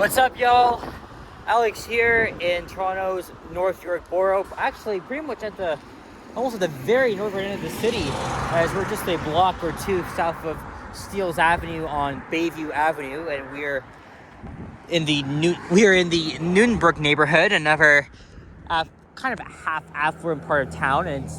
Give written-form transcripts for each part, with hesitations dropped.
What's up, y'all? Alex here in Toronto's North York Borough. Actually, pretty much almost at the very northern end of the city, as we're just a block or two south of Steeles Avenue on Bayview Avenue, and we're in the Newtonbrook neighborhood, another kind of a half affluent part of town, and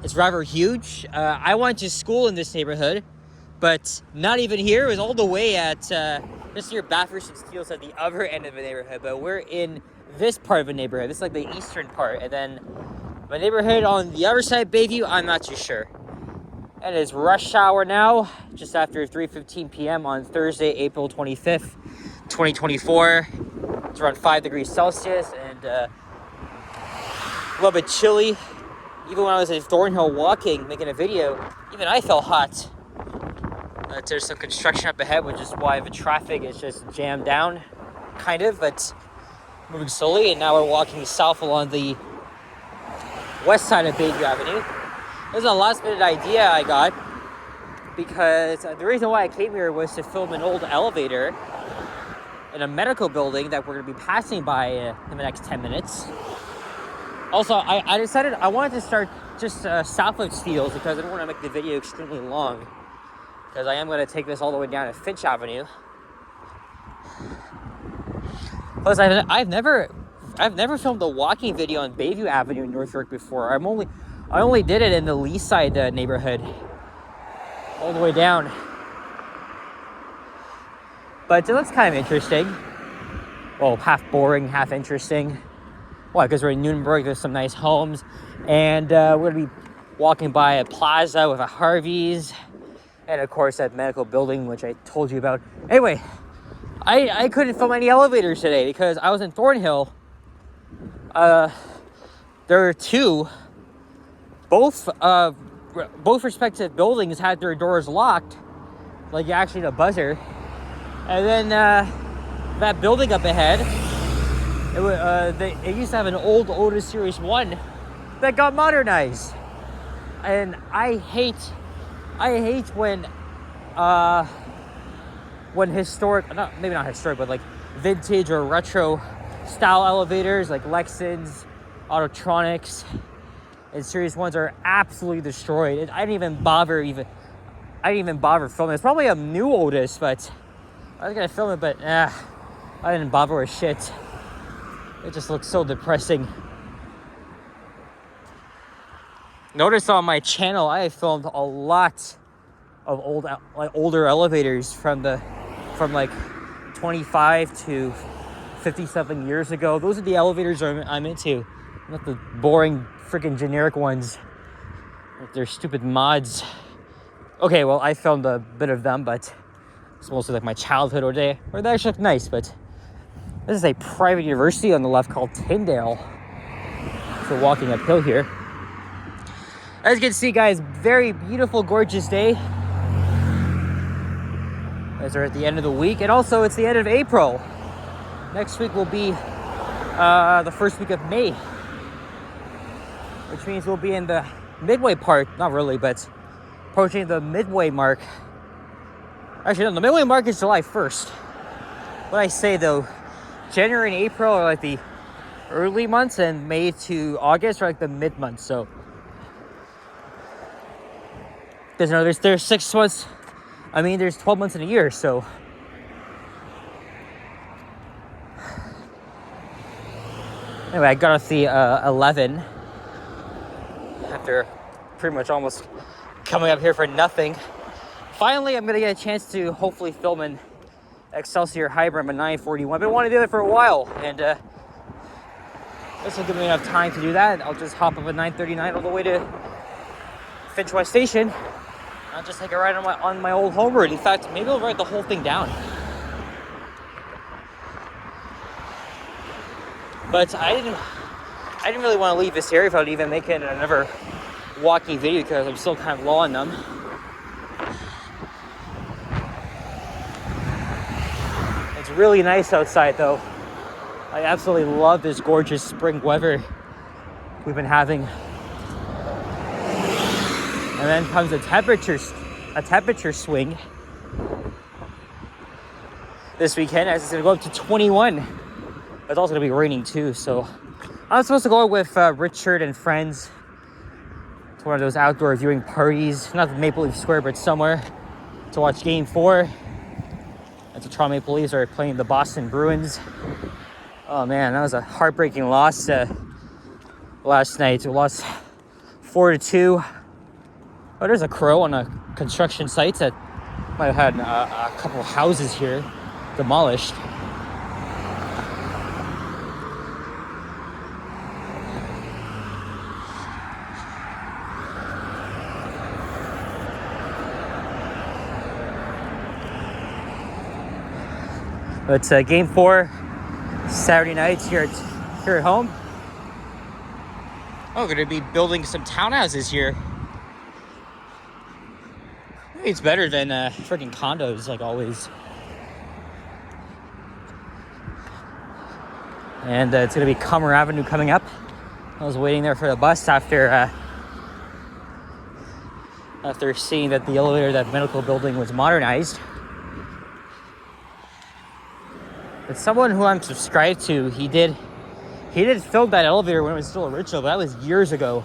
it's rather huge. I went to school in this neighborhood, but not even here. It was all the way at just near Bathurst and Steeles at the other end of the neighborhood. But we're in this part of the neighborhood. This is like the eastern part, and then my neighborhood on the other side, Bayview, I'm not too sure. And it's rush hour now, just after 3:15 p.m. on Thursday, April 25th, 2024. It's around 5 degrees Celsius and a little bit chilly. Even when I was at Thornhill walking, making a video, even I felt hot. There's some construction up ahead, which is why the traffic is just jammed down, kind of, but moving slowly. And now we're walking south along the west side of Bayview Avenue. This is a last-minute idea I got, because the reason why I came here was to film an old elevator in a medical building that we're going to be passing by in the next 10 minutes. Also, I decided I wanted to start just south of Steeles because I don't want to make the video extremely long, because I am going to take this all the way down to Finch Avenue. Plus, I've never filmed a walking video on Bayview Avenue in North York before. I only did it in the Lee Side neighborhood, all the way down. But it looks kind of interesting. Well, half boring, half interesting. Why? Because we're in Newtonbrook, there's some nice homes. And we're going to be walking by a plaza with a Harvey's. And of course, that medical building, which I told you about. Anyway, I couldn't film any elevators today because I was in Thornhill. There are two. Both respective buildings had their doors locked, like actually a buzzer. And then that building up ahead, it used to have an old Otis Series 1 that got modernized. And I hate when historic, maybe not historic, but like vintage or retro style elevators like Lexans, Autotronics, and Series 1s are absolutely destroyed. I didn't even bother filming. It's probably a new Otis, but I was gonna film it, but I didn't bother with shit. It just looks so depressing. Notice on my channel, I have filmed a lot of older elevators from like 25 to 50-something years ago. Those are the elevators I'm into, not the boring freaking generic ones with their stupid mods. Okay, well, I filmed a bit of them, but it's mostly like my childhood or they actually look nice. But this is a private university on the left called Tyndale. So walking uphill here. As you can see, guys, very beautiful, gorgeous day. As we're at the end of the week, and also it's the end of April. Next week will be the first week of May, which means we'll be in the midway part. Not really, but approaching the midway mark. Actually, no, the midway mark is July 1st. What I say though, January and April are like the early months, and May to August are like the mid months. So there's 6 months. I mean, there's 12 months in a year, so anyway, I got off the 11 after pretty much almost coming up here for nothing. Finally, I'm gonna get a chance to hopefully film an Excelsior Hybrid, a 941. I've been wanting to do that for a while, and this will give me enough time to do that. I'll just hop up a 939 all the way to Finch West Station. I'll just take a ride on my old home road. In fact, maybe I'll write the whole thing down. But I didn't really want to leave this area without even making another walking video because I'm still kind of low on them. It's really nice outside though. I absolutely love this gorgeous spring weather we've been having. And then comes a temperature swing. this weekend, as it's gonna go up to 21. It's also gonna be raining too, so I'm supposed to go with Richard and friends to one of those outdoor viewing parties, not at Maple Leaf Square, but somewhere, to watch Game 4. And the Toronto Maple Leafs are playing the Boston Bruins. Oh man, that was a heartbreaking loss last night. We lost 4-2. Oh, there's a crow on a construction site that might have had a couple of houses here demolished. It's Game 4, Saturday nights here at home. Oh, we're gonna be building some townhouses here. Maybe it's better than freaking condos, like always. And it's gonna be Comer Avenue coming up. I was waiting there for the bus after seeing that the elevator, that medical building, was modernized. But someone who I'm subscribed to, he did film that elevator when it was still original, but that was years ago.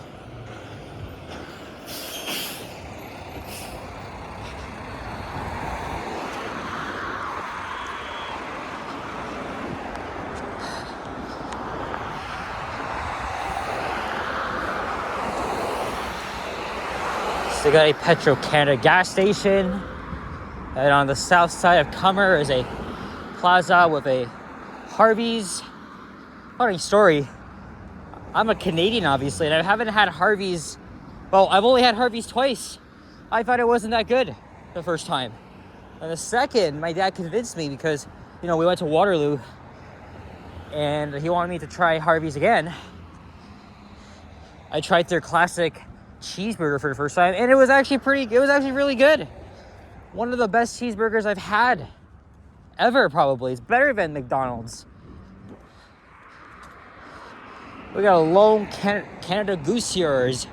So they got a Petro-Canada gas station, and on the south side of Comer is a plaza with a Harvey's. Funny story, I'm a Canadian obviously, and I haven't had Harvey's. Well, I've only had Harvey's twice. I thought it wasn't that good the first time, and the second, my dad convinced me because, you know, we went to Waterloo and he wanted me to try Harvey's again. I tried their classic cheeseburger for the first time, and it was actually really good. One of the best cheeseburgers I've had ever, probably. It's better than McDonald's. We got a lone Canada Goose Ears.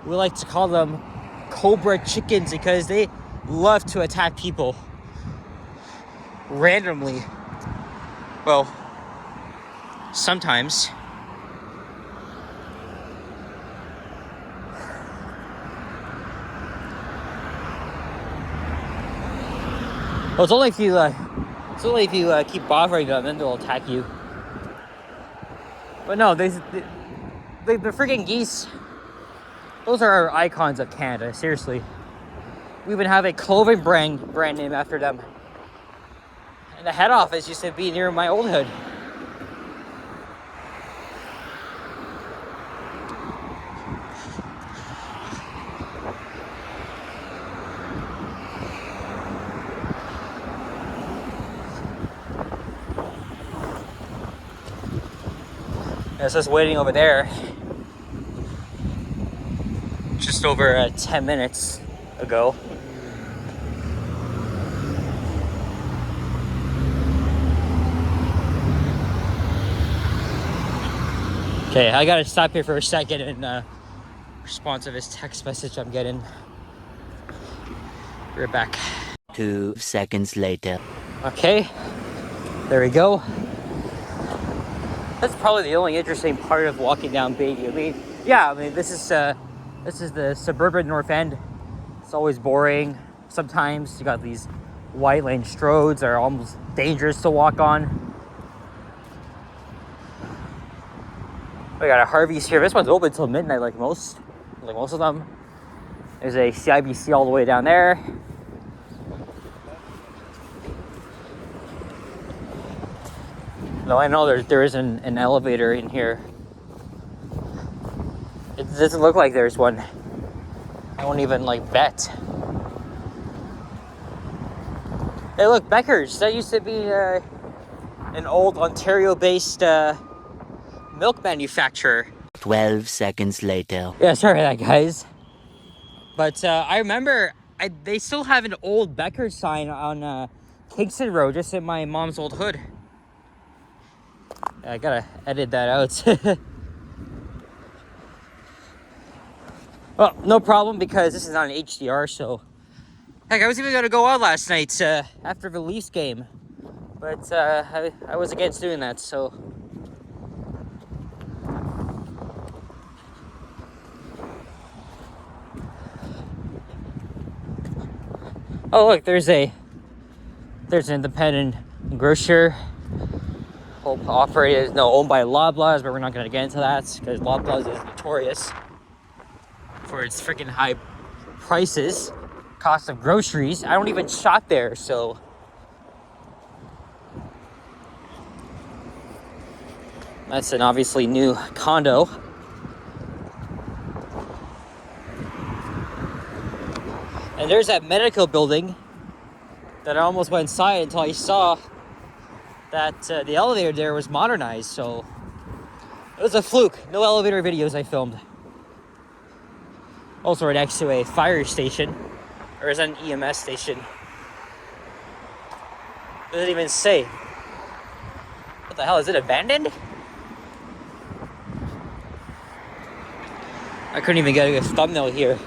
We like to call them Cobra chickens because they love to attack people randomly. Well, sometimes. Well, it's only if you keep bothering them, then they'll attack you. But no, the freaking geese, those are our icons of Canada, seriously. We even have a clothing brand name after them. And the head office used to be near my old hood. I was just waiting over there just over 10 minutes ago. Okay, I gotta stop here for a second and respond to this text message I'm getting. Be right back. 2 seconds later. Okay, there we go. That's probably the only interesting part of walking down Bayview. I mean, this is the suburban North End. It's always boring. Sometimes you got these white lane roads that are almost dangerous to walk on. We got a Harvey's here. This one's open till midnight, like most of them. There's a CIBC all the way down there. No, I know there is an elevator in here. It doesn't look like there's one. I won't even bet. Hey, look, Becker's. That used to be an old Ontario-based milk manufacturer. 12 seconds later. Yeah, sorry for that, guys. But I remember they still have an old Becker's sign on Kingston Road, just in my mom's old hood. I gotta edit that out. Well, no problem, because this is not an HDR, so... Heck, I was even gonna go out last night after the Leafs game. But I was against doing that, so. Oh look, there's an independent grocer owned by Loblaws, but we're not going to get into that because Loblaws is notorious for its freaking high prices, cost of groceries. I don't even shop there, so that's an obviously new condo. And there's that medical building that I almost went inside until I saw that the elevator there was modernized, so it was a fluke. No elevator videos I filmed. Also right next to a fire station, or is that an EMS station? Doesn't even say. What the hell, is it abandoned? I couldn't even get a thumbnail here.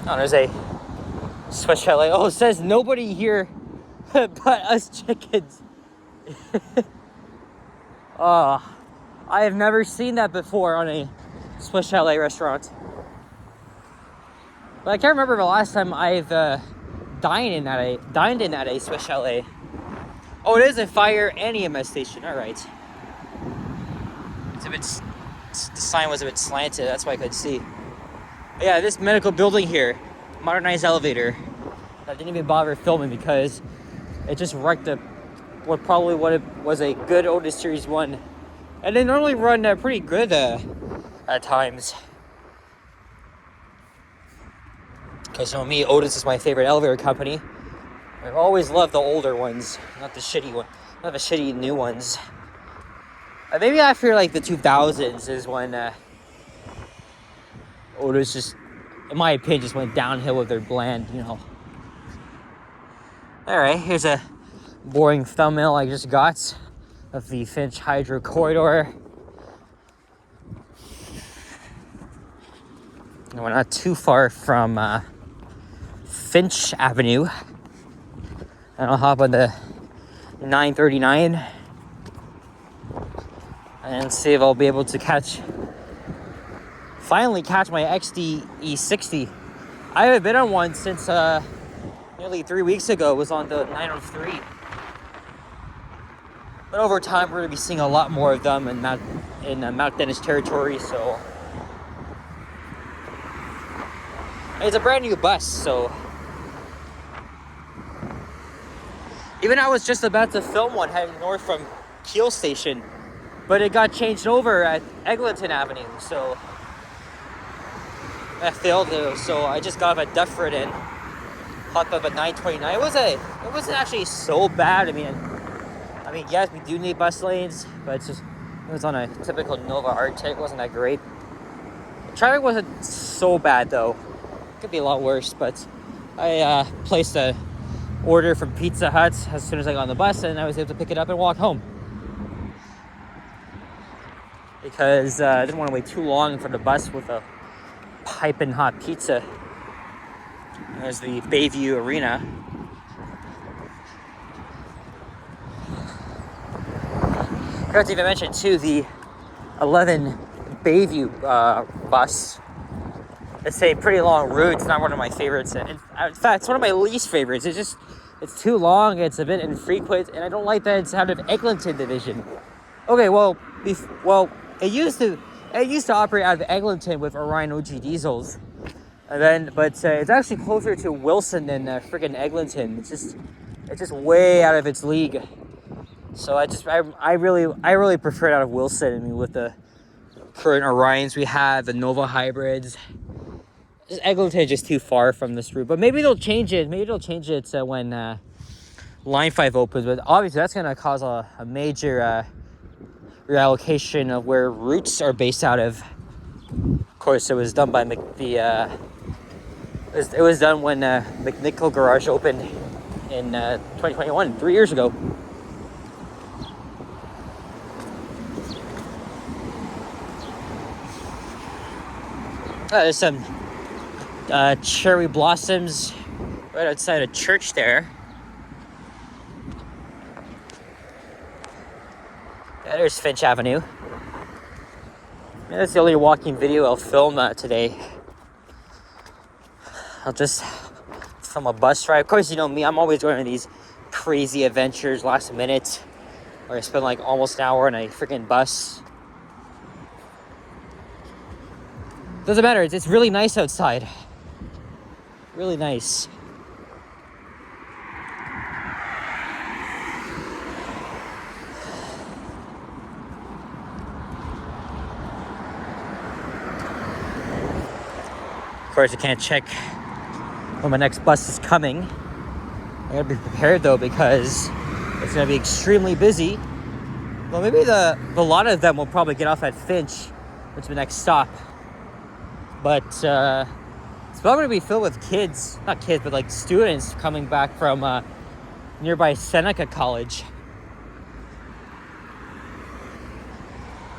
Oh, there's a Swiss chalet. Oh, it says nobody here but us chickens. I have never seen that before on a Swiss chalet restaurant. But I can't remember the last time I've dined in at a Swiss chalet. Oh, it is a fire and EMS station. All right. The sign was a bit slanted. That's why I could see. But yeah, this medical building here, modernized elevator. I didn't even bother filming because it just wrecked what it was a good Otis Series 1. And they normally run pretty good at times. Because me, Otis is my favorite elevator company. I've always loved the older ones, not the shitty new ones. Maybe after like the 2000s is when Otis just, in my opinion, just went downhill with their bland, Alright, here's a boring thumbnail I just got of the Finch Hydro Corridor. And we're not too far from Finch Avenue. And I'll hop on the 939 and see if I'll be able to finally catch my XD E60. I haven't been on one since nearly 3 weeks ago. It was on the 903. But over time, we're going to be seeing a lot more of them in Mount Dennis territory, so. It's a brand new bus, so. Even I was just about to film one heading north from Keele Station, but it got changed over at Eglinton Avenue, so. That failed, so I just got off at Dufferin and hopped up at 929. It wasn't actually so bad. I mean, yes, we do need bus lanes, but it was on a typical Nova Arctic. It wasn't that great. The traffic wasn't so bad though. It could be a lot worse, but I placed a order from Pizza Hut as soon as I got on the bus, and I was able to pick it up and walk home. Because I didn't want to wait too long for the bus with a piping hot pizza. There's the Bayview Arena. I forgot to even mention too the 11 Bayview bus. It's a pretty long route. It's not one of my favorites. In fact, it's one of my least favorites. It's too long. It's a bit infrequent, and I don't like that it's out of Eglinton Division. Okay, well, it used to operate out of Eglinton with Orion OG diesels, but it's actually closer to Wilson than friggin' Eglinton. It's just way out of its league. So I really prefer it out of Wilson. I mean, with the current Orions we have, the Nova hybrids. Eglinton is just too far from this route, but maybe they'll change it. Maybe they'll change it when Line 5 opens. But obviously, that's going to cause a major reallocation of where routes are based out of. Of course, it was done by it was done when McNichol Garage opened in 2021, 3 years ago. There's some cherry blossoms right outside a church there. there's Finch Avenue. Yeah, that's the only walking video I'll film today. I'll just film a bus ride. Of course, you know me, I'm always going on these crazy adventures last minute, where I spend like almost an hour on a freaking bus. Doesn't matter, it's really nice outside. Really nice. Of course, I can't check when my next bus is coming. I gotta be prepared though, because it's gonna be extremely busy. Well, maybe a lot of them will probably get off at Finch, which is the next stop. But it's probably gonna be filled with kids, not kids, but like students coming back from nearby Seneca College.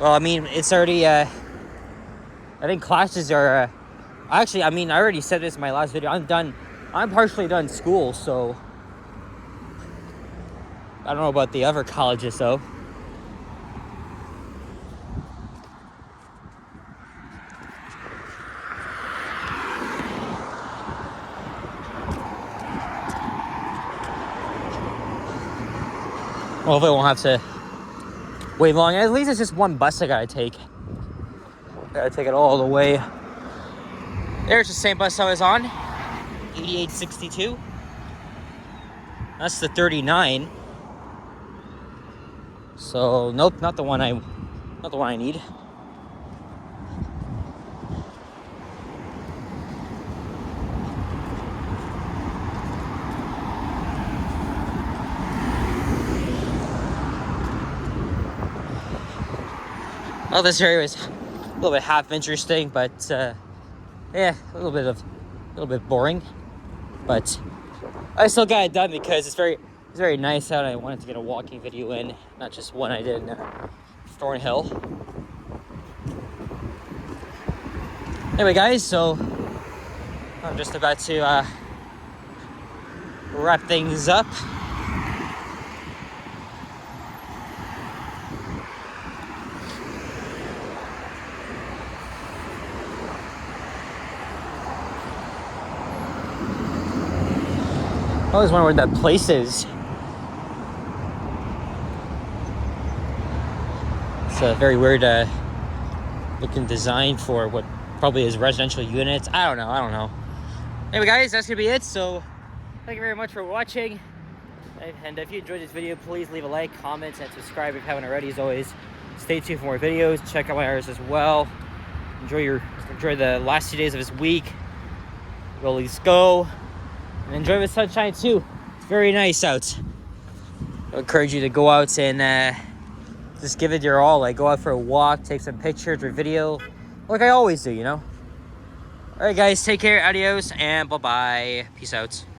Well, I mean, it's already, I think classes are, actually, I mean, I already said this in my last video. I'm partially done school, so I don't know about the other colleges though. Well, hopefully I won't have to wait long. At least it's just one bus I gotta take. Gotta take it all the way. There's the same bus I was on, 8862. That's the 39. So nope, not the one I need. Well, this area was a little bit half interesting, but yeah, a little bit boring. But I still got it done because it's very nice out. I wanted to get a walking video in, not just one I did in Thornhill. Anyway, guys, so I'm just about to wrap things up. I always wonder where that place is. It's a very weird looking design for what probably is residential units. I don't know. Anyway, guys, that's gonna be it. So thank you very much for watching. And if you enjoyed this video, please leave a like, comment, and subscribe if you haven't already. As always, stay tuned for more videos. Check out my hours as well. Enjoy the last 2 days of this week. Rollies go. And enjoy the sunshine too. It's very nice out. I encourage you to go out and just give it your all. Like, go out for a walk, take some pictures or video, like I always do, you know. All right, guys, take care, adios, and bye-bye. Peace out.